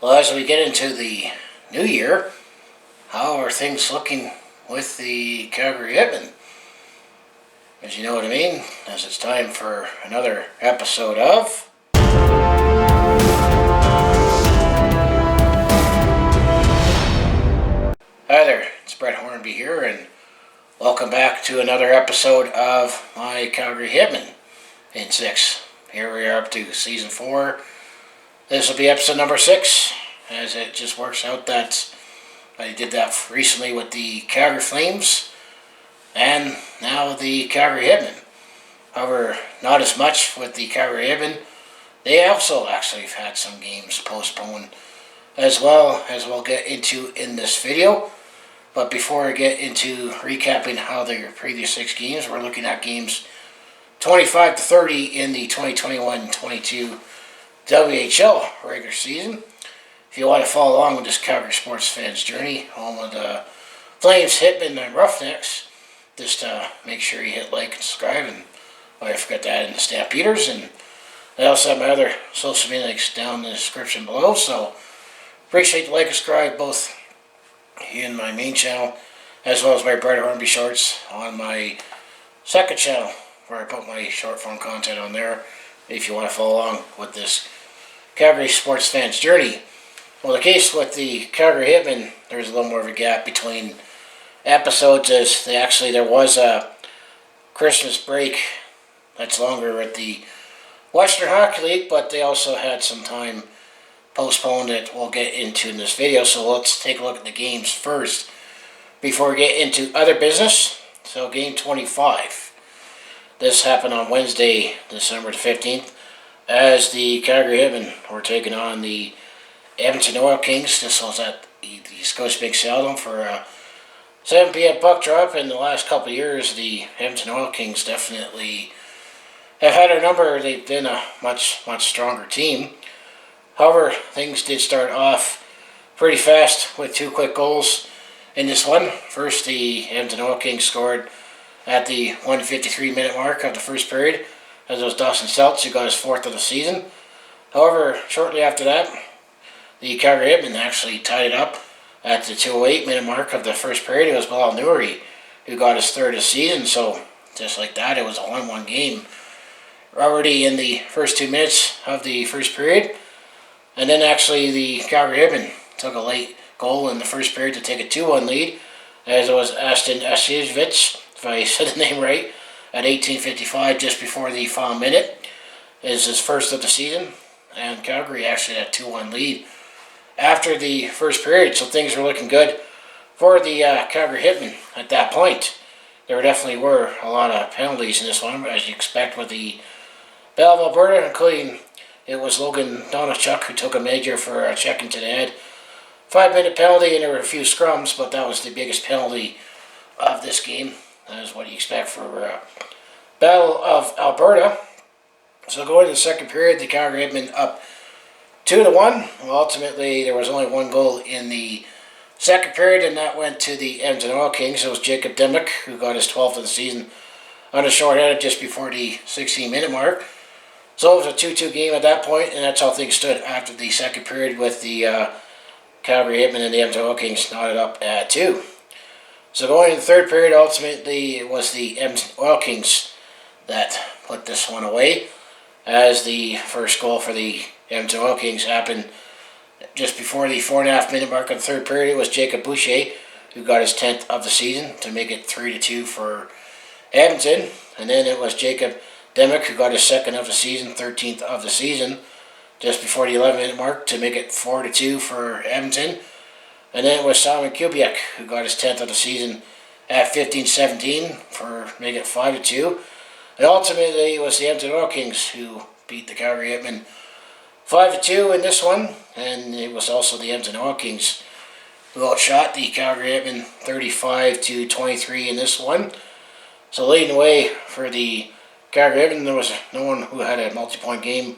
Well, as we get into the new year, how are things looking with the Calgary Hitmen? As you know what I mean, as it's time for another episode of... Hi there, it's Brett Hornby here, and welcome back to another episode of my Calgary Hitmen in 6. Here we are up to Season 4. This will be episode number 6, as it just works out that I did that recently with the Calgary Flames, and now the Calgary Hitmen. However, not as much with the Calgary Hitmen. They also actually have had some games postponed, as well as we'll get into in this video. But before I get into recapping how their previous 6 games, we're looking at games 25 to 30 in the 2021-22 WHL regular season. If you want to follow along with this Calgary sports fans journey, home of the Flames, Hitmen, and Roughnecks, just make sure you hit like and subscribe. And I forgot to add in the Stampeders. And I also have my other social media links down in the description below. So appreciate the like and subscribe both in my main channel as well as my Brett Hornby shorts on my second channel, where I put my short form content on there if you want to follow along with this Calgary sports fans journey. Well, the case with the Calgary Hitmen, there's a little more of a gap between episodes, as there was a Christmas break that's longer with the Western Hockey League, but they also had some time postponed that we'll get into in this video. So let's take a look at the games first before we get into other business. So game 25. This happened on Wednesday, December the 15th, as the Calgary Hitmen were taking on the Edmonton Oil Kings. This was at the Scotiabank Saddledome for a 7 p.m. puck drop. In the last couple of years, the Edmonton Oil Kings definitely have had our number. They've been a much stronger team. However, things did start off pretty fast with 2 quick goals in this one. First, the Edmonton Oil Kings scored at the 153-minute mark of the first period, as it was Dawson Seltz who got his 4th of the season. However, shortly after that, the Calgary Hitmen actually tied it up at the 208-minute mark of the first period. It was Bilal Nouri who got his 3rd of the season. So just like that, it was a 1-1 game already in the first 2 minutes of the first period. And then actually the Calgary Hitmen took a late goal in the first period to take a 2-1 lead, as it was Aston Asijevic, if I said the name right, at 18:55, just before the final minute. Is his 1st of the season, and Calgary actually had a 2-1 lead after the first period, so things were looking good for the Calgary Hitmen at that point. There definitely were a lot of penalties in this one, as you expect with the Battle of Alberta, including it was Logan Donachuk who took a major for a check into the head. 5-minute penalty, and there were a few scrums, but that was the biggest penalty of this game. That is what you expect for Battle of Alberta. So going to the second period, the Calgary Hitmen up 2-1. Well, ultimately, there was only 1 goal in the second period, and that went to the Edmonton Oil Kings. It was Jacob Dimick who got his 12th of the season on a shorthanded just before the 16-minute mark. So it was a 2-2 game at that point, and that's how things stood after the second period, with the Calgary Hitmen and the Edmonton Oil Kings knotted up at 2. So going in the third period, ultimately it was the Edmonton Oil Kings that put this one away, as the first goal for the Edmonton Oil Kings happened just before the 4.5-minute mark of the third period. It was Jacob Boucher who got his 10th of the season to make it 3-2 for Edmonton. And then it was Jacob Dimick who got his 2nd of the season, 13th of the season, just before the 11-minute mark to make it 4-2 for Edmonton. And then it was Simon Kubiak who got his 10th of the season at 15-17 for making it 5-2. And ultimately it was the Edmonton Oil Kings who beat the Calgary Hitmen 5-2 in this one. And it was also the Edmonton Oil Kings who outshot the Calgary Hitmen 35-23 in this one. So leading the way for the Calgary Hitmen, there was no one who had a multi-point game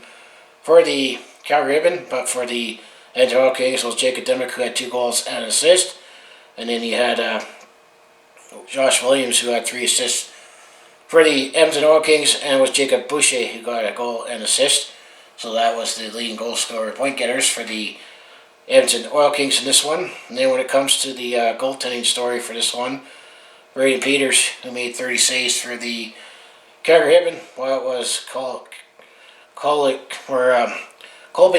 for the Calgary Hitmen, but for the Edmonton Oil Kings was Jacob Dimick, who had 2 goals and an assist. And then he had Josh Williams, who had 3 assists for the Edmonton Oil Kings, and it was Jacob Boucher who got a goal and assist. So that was the leading goal scorer, point getters for the Edmonton Oil Kings in this one. And then when it comes to the goaltending story for this one, Brady Peters, who made 30 saves for the Calgary Hitmen, well, it was Colby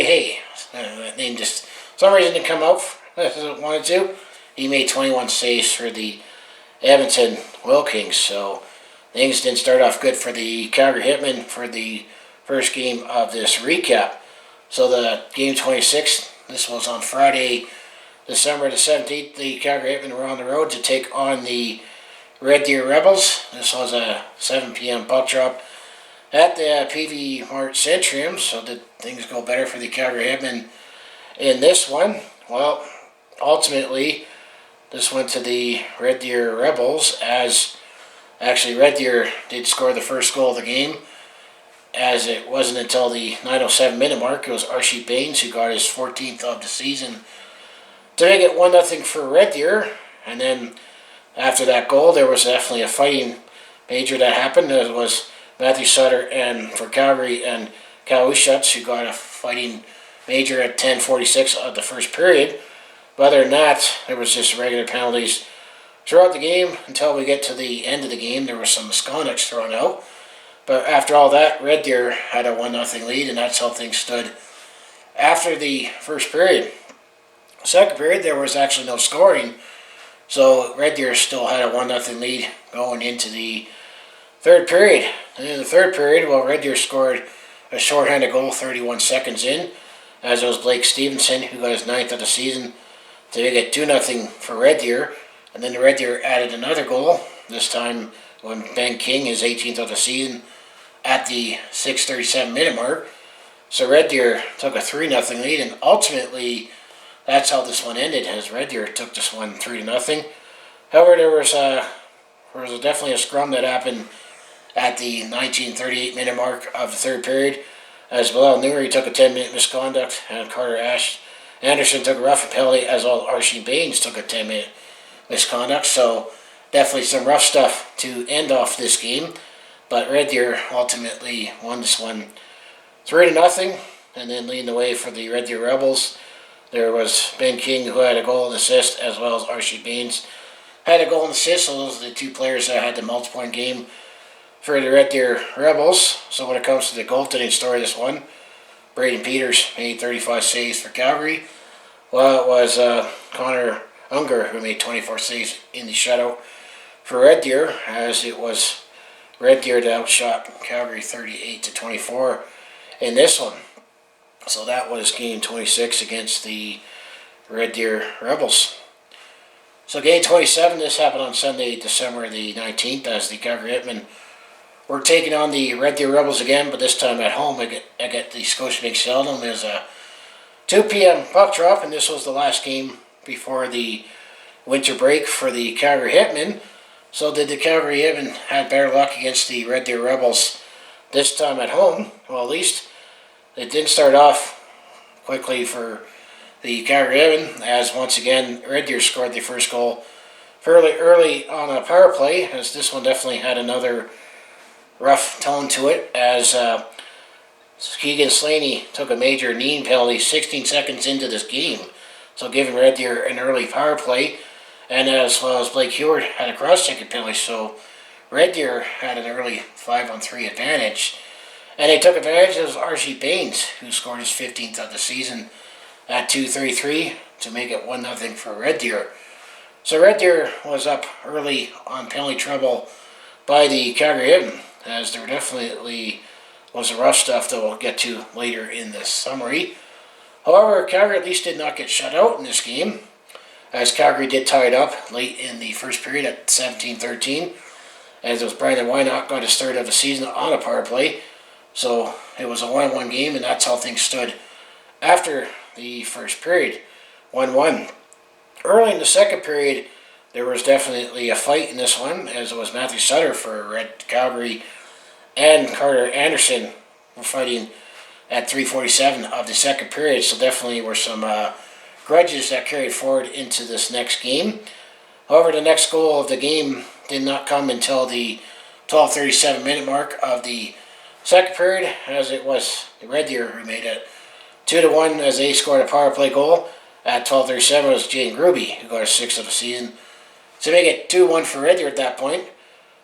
Hay. That name just, for some reason, didn't come out as I wanted to. He made 21 saves for the Edmonton Oil Kings, so things didn't start off good for the Calgary Hitmen for the first game of this recap. So the game 26, this was on Friday, December the 17th. The Calgary Hitmen were on the road to take on the Red Deer Rebels. This was a 7 p.m. puck drop at the PV Mart Centrium. So did things go better for the Calgary Hitmen in this one? Well, ultimately, this went to the Red Deer Rebels, as actually Red Deer did score the first goal of the game, as it wasn't until the 9:07 minute mark. It was Archie Baines who got his 14th of the season to make it 1-0 for Red Deer. And then after that goal, there was definitely a fighting major that happened. It was Matthew Sutter and for Calgary and Cal Ushutz who got a fighting major at 10:46 of the first period. But other than that, there was just regular penalties throughout the game until we get to the end of the game. There were some misconducts thrown out. But after all that, Red Deer had a 1-0 lead, and that's how things stood after the first period. Second period, there was actually no scoring, so Red Deer still had a 1-0 lead going into the third period. And in the third period, well, Red Deer scored a shorthanded goal 31 seconds in, as it was Blake Stevenson who got his 9th of the season to make it 2-0 for Red Deer. And then the Red Deer added another goal, this time when Ben King, his 18th of the season, at the 6:37 minute mark. So Red Deer took a 3-0 lead, and ultimately that's how this one ended, as Red Deer took this one 3-0. However, there was definitely a scrum that happened at the 19:38 minute mark of the third period, as Bilal Newry took a 10-minute misconduct, and Carter Anderson took a roughing penalty, as well Archie Baines took a 10-minute misconduct. So definitely some rough stuff to end off this game. But Red Deer ultimately won this one 3-0, and then leading the way for the Red Deer Rebels, there was Ben King, who had a goal and assist, as well as Archie Baines had a goal and assist. So those are the two players that had the multi-point game for the Red Deer Rebels. So when it comes to the goaltending story, this one, Brady Peters made 35 saves for Calgary, while it was Connor Unger who made 24 saves in the shutout for Red Deer, as it was Red Deer that outshot Calgary 38-24 in this one. So that was game 26 against the Red Deer Rebels. So game 27, this happened on Sunday, December the 19th, as the Calgary Hitmen were taking on the Red Deer Rebels again, but this time at home. I get the Scotiabank Saddledome. There's a 2 p.m. puck drop, and this was the last game before the winter break for the Calgary Hitmen. So did the Calgary Hitmen have better luck against the Red Deer Rebels this time at home? Well, at least it didn't start off quickly for the Calgary Hitmen, as once again Red Deer scored the first goal fairly early on a power play, as this one definitely had another rough tone to it, as Keegan Slaney took a major kneeing penalty 16 seconds into this game, so giving Red Deer an early power play, and as well as Blake Heward had a cross-check penalty, so Red Deer had an early 5-on-3 advantage. And they took advantage of Archie Baines, who scored his 15th of the season at 2:33 to make it 1-0 for Red Deer. So Red Deer was up early on penalty trouble by the Calgary Hitmen, as there definitely was some rough stuff that we'll get to later in this summary. However, Calgary at least did not get shut out in this game, as Calgary did tie it up late in the first period at 17-13, as it was Brandon Wynot got his third of the season on a power play. So it was a 1-1 game, and that's how things stood after the first period, 1-1. Early in the second period, there was definitely a fight in this one, as it was Matthew Sutter for Red Calgary and Carter Anderson were fighting at 3:47 of the second period. So definitely were some grudges that carried forward into this next game. However, the next goal of the game did not come until the 12:37 minute mark of the second period, as it was the Red Deer who made it 2-1 as they scored a power play goal, At 12:37 was Jane Gruby, who got her 6th of the season, to make it 2-1 for Red Deer at that point.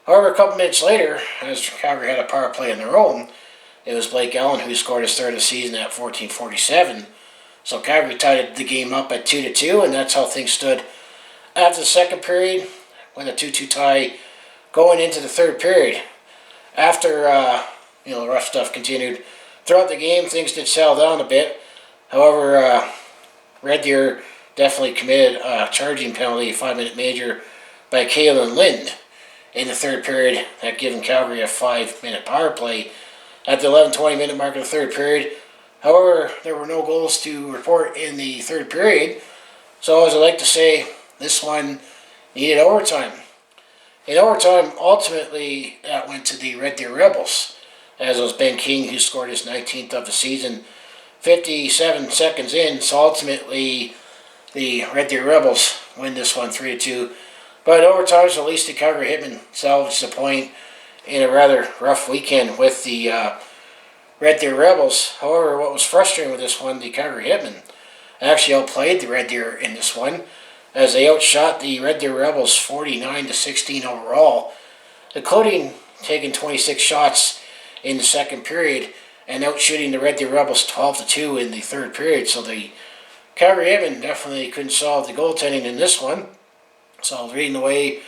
However, a couple minutes later, as Calgary had a power play on their own, it was Blake Allen who scored his 3rd of the season at 14:47. So Calgary tied the game up at 2-2, and that's how things stood after the second period, with a 2-2 tie going into the 3rd period. After the rough stuff continued throughout the game, things did settle down a bit. However, Red Deer definitely committed a charging penalty, 5-minute major by Kaylin Lind in the 3rd period, that giving Calgary a 5-minute power play at the 11:20 minute mark of the 3rd period. However, there were no goals to report in the 3rd period, so as I like to say, this one needed overtime. In overtime, ultimately, that went to the Red Deer Rebels, as it was Ben King who scored his 19th of the season 57 seconds in, so ultimately the Red Deer Rebels win this one 3-2. But overtime, so at least the Calgary Hitmen salvaged the point in a rather rough weekend with the Red Deer Rebels. However, what was frustrating with this one, the Calgary Hitmen actually outplayed the Red Deer in this one, as they outshot the Red Deer Rebels 49-16 overall, including taking 26 shots in the 2nd period and outshooting the Red Deer Rebels 12-2 in the 3rd period. So the Calgary Hitmen definitely couldn't solve the goaltending in this one. So leading the way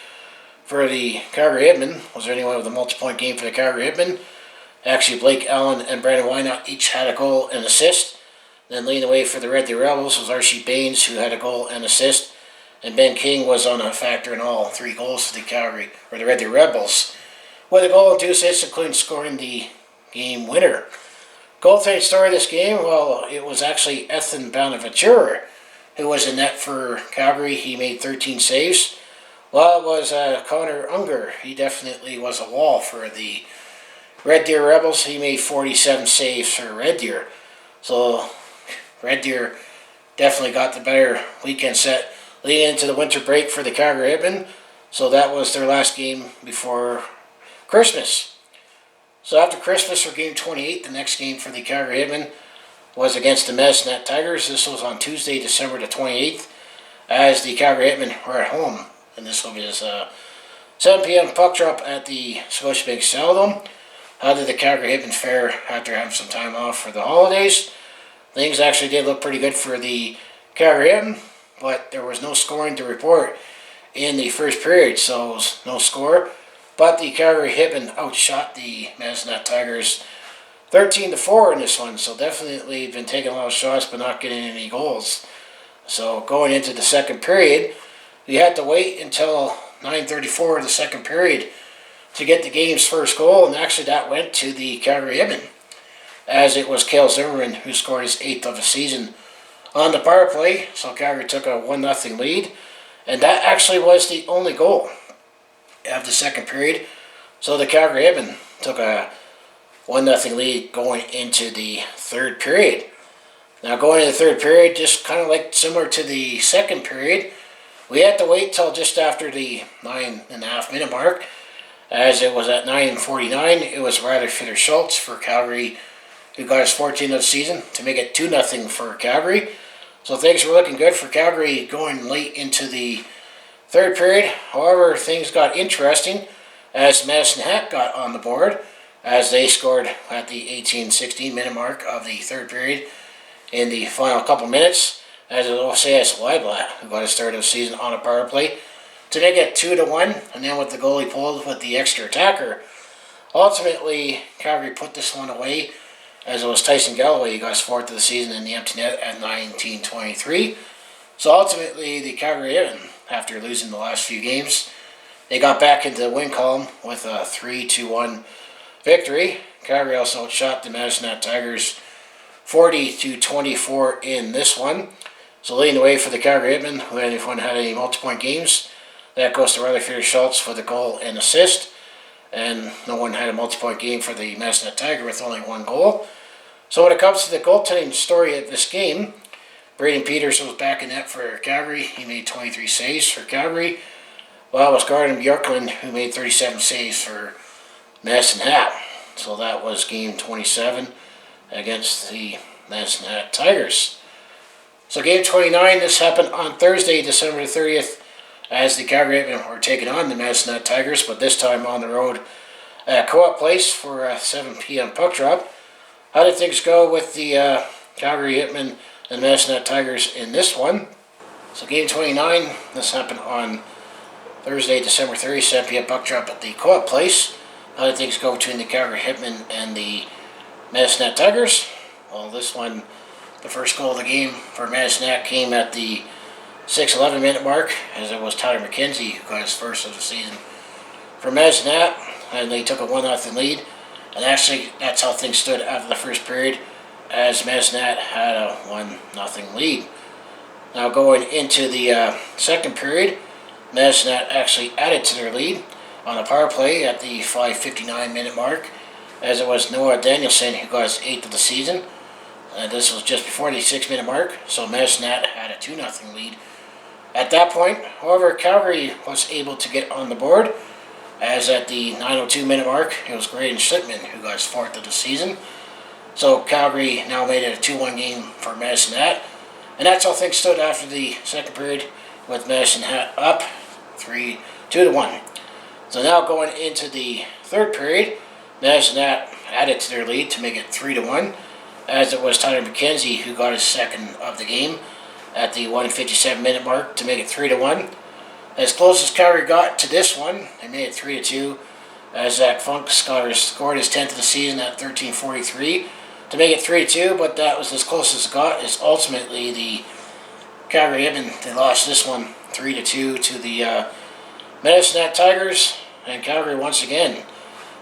for the Calgary Hitmen was anyone with a multi-point game for the Calgary Hitmen. Actually, Blake Allen and Brandon Wynot each had a goal and assist. Then leading the way for the Red Deer Rebels was Archie Baines, who had a goal and assist. And Ben King was on a factor in all 3 goals for the Red Deer Rebels, with a goal and 2 assists, including scoring the game winner. Goaltending story of this game, well, it was actually Ethan Bonaventura who was in net for Calgary. He made 13 saves. Well, it was Connor Unger. He definitely was a wall for the Red Deer Rebels. He made 47 saves for Red Deer. So Red Deer definitely got the better weekend set leading into the winter break for the Calgary Hitmen. So that was their last game before Christmas. So after Christmas, for game 28, the next game for the Calgary Hitmen was against the Medicine Tigers. This was on Tuesday, December the 28th, as the Calgary Hitmen were at home. And this will be a 7 p.m. puck drop at the Scotiabank Saddledome. How did the Calgary Hitmen fare after having some time off for the holidays? Things actually did look pretty good for the Calgary Hitmen, but there was no scoring to report in the 1st period, so it was no score. But the Calgary Hitmen outshot the Medicine Tigers 13-4 in this one, so definitely been taking a lot of shots but not getting any goals. So going into the 2nd period, we had to wait until 9:34 of the 2nd period to get the game's first goal, and actually that went to the Calgary Hitmen, as it was Cale Zimmerman who scored his 8th of the season on the power play. So Calgary took a 1-0 lead, and that actually was the only goal of the 2nd period. So the Calgary Hitmen took a 1-0 lead going into the 3rd period. Now going into the 3rd period, just kind of like similar to the 2nd period, we had to wait till just after the 9.5 minute mark, as it was at 9:49. It was Ryder Fitter-Schultz for Calgary who got his 14th of the season to make it 2-0 for Calgary. So things were looking good for Calgary going late into the 3rd period. However, things got interesting as Medicine Hat got on the board, as they scored at the 18-16 minute mark of the 3rd period in the final couple minutes, as it was OCS Weiblatt who got his 3rd of the season on a power play to make it 2-1, and then with the goalie pulled with the extra attacker. Ultimately, Calgary put this one away, as it was Tyson Galloway who got his 4th of the season in the empty net at 19:23. So ultimately, the Calgary Hitmen, after losing the last few games, they got back into the win column with a 3-1 victory. Calgary also outshot the Medicine Tigers 40-24 in this one. So leading the way for the Calgary Hitmen, who anyone had any multi-point games, that goes to Ryder Fitter-Schultz for the goal and assist. And no one had a multi-point game for the Medicine Tiger with only 1 goal. So when it comes to the goaltending story of this game, Braden Peters was back in net for Calgary. He made 23 saves for Calgary, while it was Gordon Bjorklund who made 37 saves for Medicine Hat. So that was game 27 against the Medicine Hat Tigers. So game 29, this happened on Thursday, December 30th, as the Calgary Hitmen were taking on the Medicine Hat Tigers, but this time on the road at Co-op Place for a 7 p.m. puck drop. How did things go with the Calgary Hitmen and Medicine Hat Tigers in this one? So game 29, this happened on Thursday, December 30th, 7 p.m. puck drop at the Co-op Place. How did things go between the Calgary Hitmen and the Medicine Hat Tigers? Well, this one, the first goal of the game for Medicine Hat came at the 6:11 minute mark, as it was Tyler McKenzie who got his first of the season for Medicine Hat, and they took a 1-0 lead. And actually, that's how things stood after the first period, as Medicine Hat had a 1-0 lead. Now going into the second period, Medicine Hat actually added to their lead on a power play at the 5:59 minute mark, as it was Noah Danielson who got his 8th of the season. This was just before the 6-minute mark, so Medicine Hat had a 2-0 lead at that point. However, Calgary was able to get on the board, as at the 9:02 minute mark, it was Graydon Shipman who got his 4th of the season. So Calgary now made it a 2-1 game for Medicine Hat, and that's how things stood after the second period, with Medicine Hat up 2-1. So now going into the third period, Medicine Hat added to their lead to make it 3-1, as it was Tyler McKenzie who got his 2nd of the game at the 1:57 minute mark to make it 3-1. As close as Calgary got to this one, they made it 3-2, as Zach Funk scored his 10th of the season at 13:43 to make it 3-2, but that was as close as it got, as ultimately the Calgary Hitmen, they lost this one 3-2 to the Medicine Hat Tigers, and Calgary once again,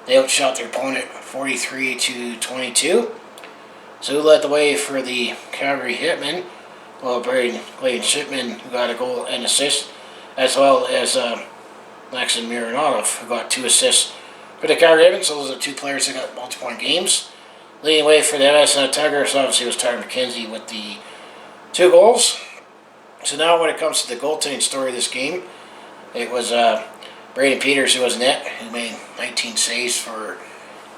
they outshot their opponent 43-22. So who led the way for the Calgary Hitmen? Well, Graydon Shipman, who got a goal and assist, as well as Maxim Mironov, who got 2 assists for the Calgary Hitmen. So those are 2 players that got multi-point games. Leading the way for the Medicine Hat Tigers, obviously, was Tyler McKenzie with the 2 goals. So now when it comes to the goaltending story of this game, it was Braden Peters who was net, who made 19 saves for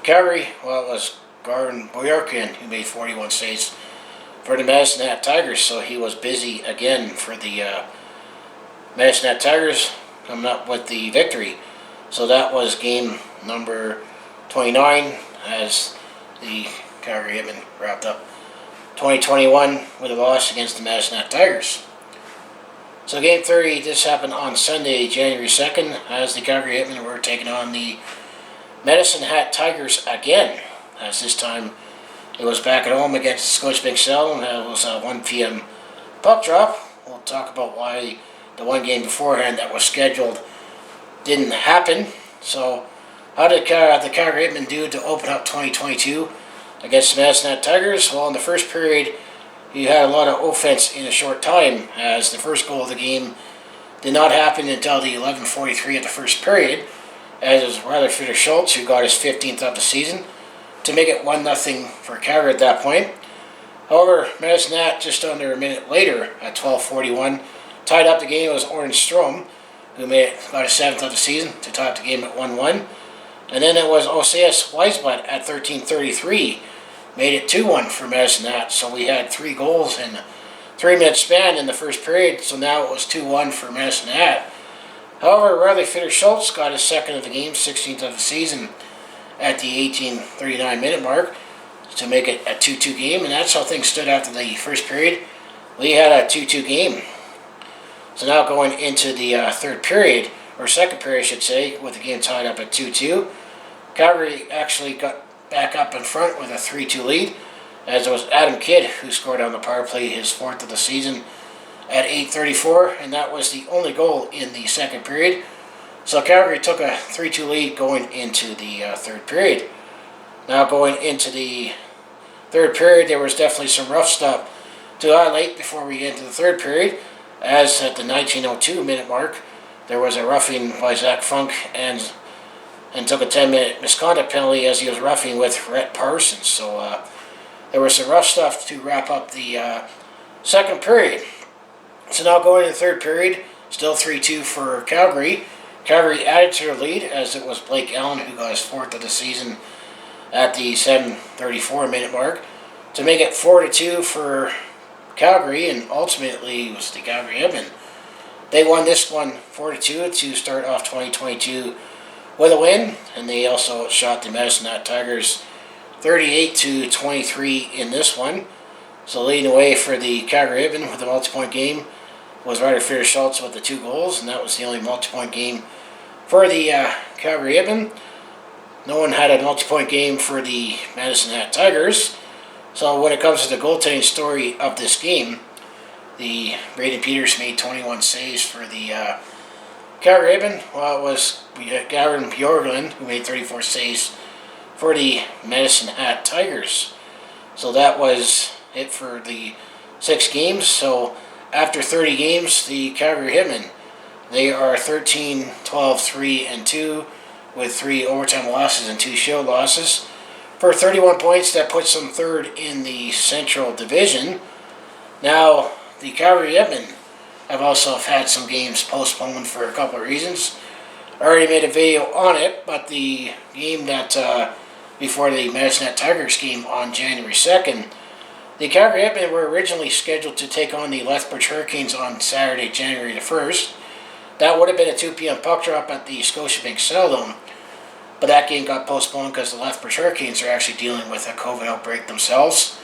Calgary, while it was Gordon Boyarkin who made 41 saves for the Medicine Hat Tigers. So he was busy again for the Medicine Hat Tigers, coming up with the victory. So that was game number 29, as the Calgary Hitmen wrapped up 2021 with a loss against the Medicine Hat Tigers. So game 30, this happened on Sunday, January 2nd, as the Calgary Hitmen were taking on the Medicine Hat Tigers again, as this time it was back at home against Scotiabank Cell, and it was a 1 p.m. puck drop. We'll talk about why the one game beforehand that was scheduled didn't happen. So how did the Calgary Hitmen do to open up 2022 against the Medicine Hat Tigers? Well, in the first period, you had a lot of offense in a short time, as the first goal of the game did not happen until the 11:43 of the first period, as it was Rutherford Schultz who got his 15th of the season to make it 1-0 for Calgary at that point. However, Medicine Hat, just under a minute later at 12:41, tied up the game. It was Oren Strom who got his 7th of the season to tie up the game at 1-1. And then it was Oseas Weisblatt at 13:33, made it 2-1 for Medicine Hat. So we had 3 goals in a 3-minute span in the first period, so now it was 2-1 for Medicine Hat. However, Rutherford Schultz got his 2nd of the game, 16th of the season, at the 18:39 minute mark to make it a 2-2 game, and that's how things stood after the first period. We had a 2-2 game. So now going into the third period, or second period I should say, with the game tied up at 2-2, Calgary actually got back up in front with a 3-2 lead, as it was Adam Kidd who scored on the power play, his 4th of the season at 8:34, and that was the only goal in the second period. So Calgary took a 3-2 lead going into the third period. Now going into the third period, there was definitely some rough stuff to highlight before we get into the third period, as at the 19:02 minute mark, there was a roughing by Zach Funk and took a 10-minute misconduct penalty as he was roughing with Rhett Parsons. So there was some rough stuff to wrap up the second period. So now going into the third period, still 3-2 for Calgary. Calgary added to their lead, as it was Blake Allen who got his 4th of the season at the 7:34 minute mark to make it 4-2 for Calgary, and ultimately it was the Calgary Hitmen. They won this one 4-2 to start off 2022 with a win, and they also shot the Medicine Hat Tigers 38-23 in this one. So leading the way for the Calgary Hitmen with a multi-point game was Ryder Fisher-Schultz with the 2 goals, and that was the only multi-point game for the Calgary Hitmen. No one had a multi-point game for the Medicine Hat Tigers. So when it comes to the goaltending story of this game, the Braden Peters made 21 saves for the Calgary Hitmen, while it was Gavin Bjorklund who made 34 saves for the Medicine Hat Tigers. So that was it for the 6 games. So after 30 games, the Calgary Hitmen, they are 13-12-3-2 with 3 overtime losses and 2 show losses. For 31 points, that puts them third in the Central Division. Now, the Calgary Hitmen have also had some games postponed for a couple of reasons. I already made a video on it, but the game that before the Medicine Hat Tigers game on January 2nd, the Calgary Hitmen were originally scheduled to take on the Lethbridge Hurricanes on Saturday, January the 1st. That would have been a 2 p.m. puck drop at the Scotiabank Saddledome, but that game got postponed because the Lethbridge Hurricanes are actually dealing with a COVID outbreak themselves.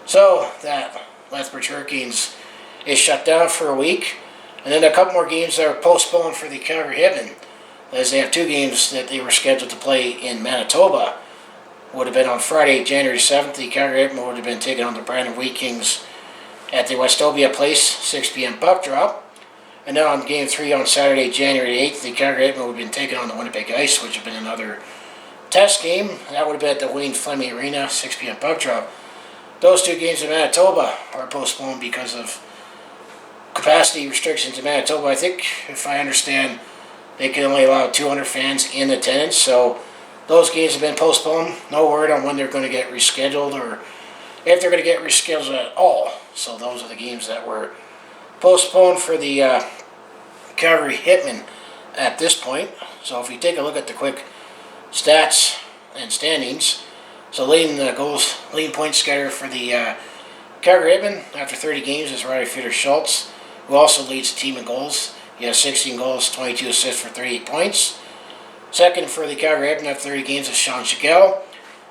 So that Lethbridge Hurricanes is shut down for a week, and then a couple more games that are postponed for the Calgary Hitmen, as they have 2 games that they were scheduled to play in Manitoba. Would have been on Friday, January 7th. The Calgary Hitmen would have been taking on the Brandon Wheat Kings at the Westobia Place, 6 p.m. puck drop. And then on Game 3 on Saturday, January 8th, the Calgary Hitmen would have been taking on the Winnipeg Ice, which would have been another test game. That would have been at the Wayne Fleming Arena, 6 p.m. puck drop. Those 2 games in Manitoba are postponed because of capacity restrictions in Manitoba. I think, if I understand, they can only allow 200 fans in attendance, so those games have been postponed. No word on when they're going to get rescheduled or if they're going to get rescheduled at all. So those are the games that were postponed for the Calgary Hitmen at this point. So if you take a look at the quick stats and standings, so leading point getter for the Calgary Hitmen after 30 games is Ryder Fisher-Schultz, who also leads the team in goals. He has 16 goals, 22 assists for 38 points. Second for the Calgary Hitmen after 30 games is Sean Shigell.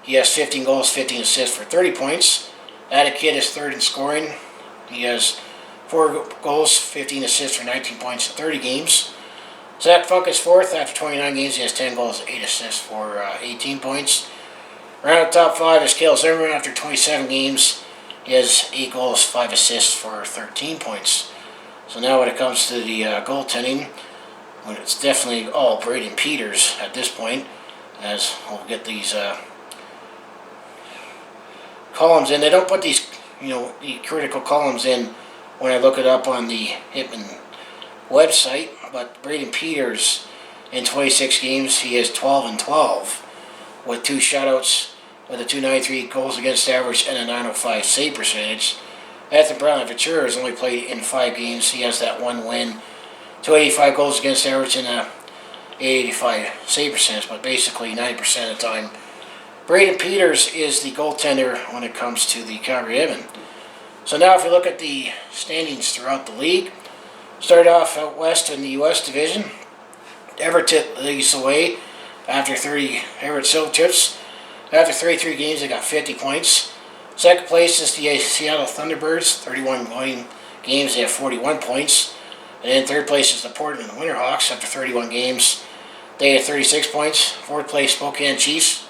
He has 15 goals, 15 assists for 30 points. Adam Kidd is third in scoring. He has 4 goals, 15 assists for 19 points in 30 games. Zach Funk is fourth after 29 games. He has 10 goals, 8 assists for 18 points. Round of top 5 is Cale Zimmerman after 27 games. He has 8 goals, 5 assists for 13 points. So now when it comes to the goaltending, when it's definitely all Braden Peters at this point, as we'll get these columns in. They don't put these, the critical columns in when I look it up on the Hitman website, but Braden Peters in 26 games, he has 12-12 with 2 shutouts, with a .293 goals against average and a .905 save percentage. Anthony Brown Ventura has only played in 5 games. He has that 1 win, 285 goals against average and a 885 save percentage, but basically 90% of the time Braden Peters is the goaltender when it comes to the Calgary Hitmen. So now if you look at the standings throughout the league, start off out west in the U.S. division. Everett leads the way after 30. Everett Silvertips, after 33 games, they got 50 points. Second place is the Seattle Thunderbirds, 31 games, they have 41 points. And then third place is the Portland Winterhawks after 31 games. They have 36 points. Fourth place, Spokane Chiefs.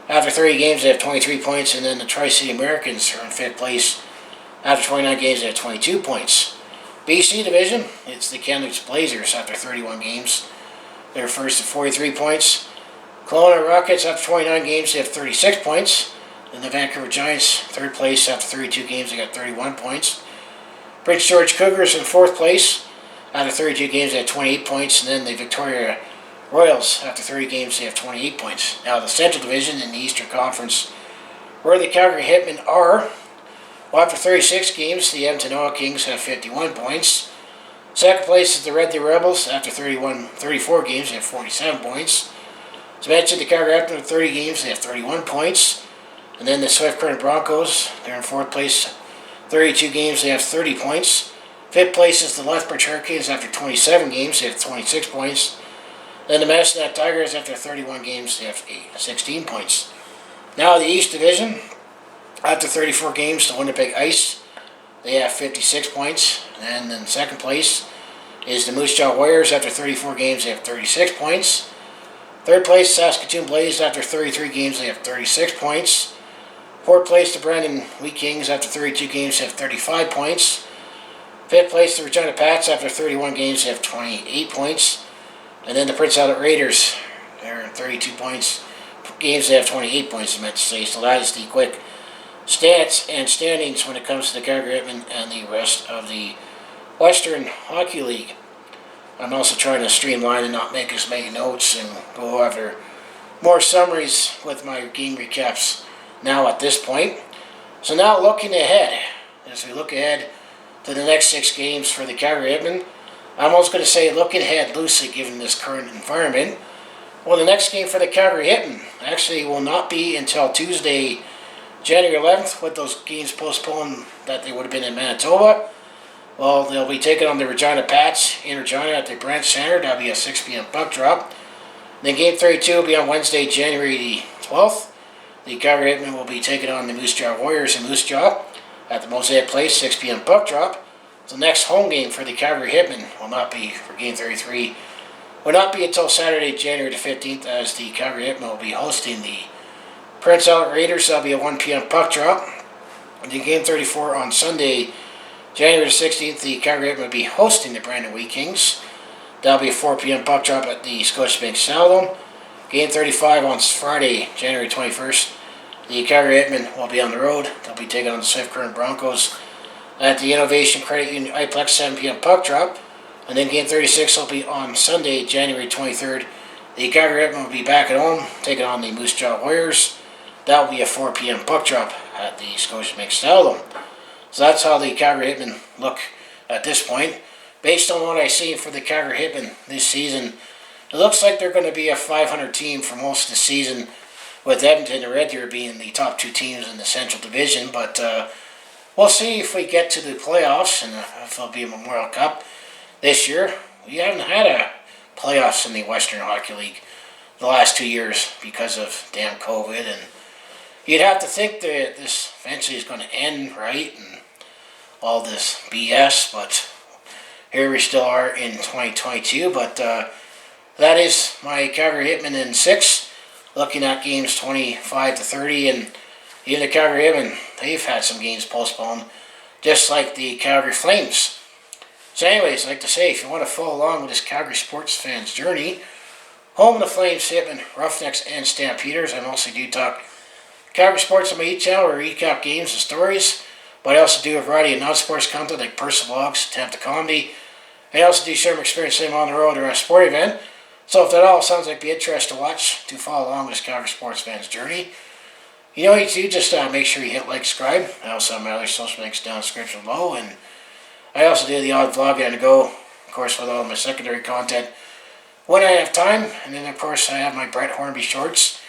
After 30 games, they have 23 points. And then the Tri-City Americans are in fifth place. After 29 games, they have 22 points. BC Division, it's the Kamloops Blazers after 31 games. They're first at 43 points. Kelowna Rockets after 29 games, they have 36 points. Then the Vancouver Giants, third place after 32 games, they got 31 points. Prince George Cougars in fourth place. After 32 games, they have 28 points. And then the Victoria Royals, after 30 games, they have 28 points. Now the Central Division in the Eastern Conference, where the Calgary Hitmen are, well, after 36 games, the Edmonton Oil Kings have 51 points. Second place is the Red Deer Rebels. After 34 games, they have 47 points. As mentioned, the Calgary Hitmen after 30 games, they have 31 points. And then the Swift Current Broncos, they're in fourth place. 32 games, they have 30 points. Fifth place is the Lethbridge Hurricanes after 27 games, they have 26 points. Then the Manitoba Tigers after 31 games, they have 16 points. Now the East Division, after 34 games, the Winnipeg Ice, they have 56 points. And then second place is the Moose Jaw Warriors after 34 games, they have 36 points. Third place, Saskatoon Blaze after 33 games, they have 36 points. Fourth place, the Brandon Wheat Kings after 32 games, they have 35 points. Fifth place, the Regina Pats after 31 games, they have 28 points. And then the Prince Albert Raiders, they're 32 points. Games, they have 28 points, I meant to say. So that is the quick stats and standings when it comes to the Calgary Hitmen and the rest of the Western Hockey League. I'm also trying to streamline and not make as many notes and go over more summaries with my game recaps now at this point. So now looking ahead, as we look ahead to the next 6 games for the Calgary Hitmen, I'm almost going to say looking ahead loosely given this current environment. Well, the next game for the Calgary Hitmen actually will not be until Tuesday, January 11th, with those games postponed that they would have been in Manitoba. Well, they'll be taking on the Regina Pats in Regina at the Branch Center. That'll be a 6 p.m. puck drop. Then Game 32 will be on Wednesday, January the 12th. The Calgary Hitmen will be taking on the Moose Jaw Warriors in Moose Jaw at the Mosaic Place, 6 p.m. puck drop. The next home game for the Calgary Hitmen will not be for Game 33. Will not be until Saturday, January the 15th, as the Calgary Hitmen will be hosting the Prince Albert Raiders. That'll be a 1 p.m. puck drop. And then Game 34 on Sunday, January the 16th, the Calgary Hitmen will be hosting the Brandon Wheat Kings. That'll be a 4 p.m. puck drop at the Scotiabank Saddledome. Game 35 on Friday, January 21st. The Calgary Hitmen will be on the road. They'll be taking on the Swift Current Broncos at the Innovation Credit Union iPlex 7 p.m. puck drop. And then Game 36 will be on Sunday, January 23rd. The Calgary Hitmen will be back at home, taking on the Moose Jaw Warriors. That will be a 4 p.m. puck drop at the Scotiabank Saddledome. So that's how the Calgary Hitmen look at this point. Based on what I've seen for the Calgary Hitmen this season, it looks like they're going to be a 500 team for most of the season, with Edmonton and Red Deer being the top 2 teams in the Central Division. But we'll see if we get to the playoffs and if it'll be a Memorial Cup this year. We haven't had a playoffs in the Western Hockey League the last 2 years because of damn COVID. And you'd have to think that this eventually is going to end, right? And all this BS, but here we still are in 2022. But that is my Calgary Hitmen in 6. Looking at games 25 to 30, and even the Calgary Hitmen, they've had some games postponed, just like the Calgary Flames. So anyways, I'd like to say, if you want to follow along with this Calgary sports fans journey, home of the Flames, Hitmen, Roughnecks, and Stampeders, I mostly do talk Calgary sports on my YouTube channel, where I recap games and stories, but I also do a variety of non-sports content like personal vlogs, attempt to comedy, and I also do share my experience on the road or at a sport event. So if that all sounds like be interesting to watch, to follow along with this Calgary sports fans journey, you know what you do, just make sure you hit like, subscribe. I also have my other social links down in the description below, and I also do the odd vlog on the go, of course, with all my secondary content when I have time. And then of course I have my Brett Hornby shorts,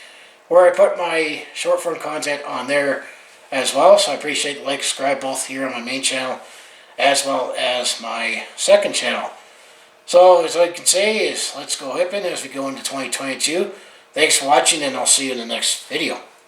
where I put my short form content on there as well. So I appreciate the like, subscribe both here on my main channel as well as my second channel. So as I can say is, let's go Hitmen as we go into 2022. Thanks for watching, and I'll see you in the next video.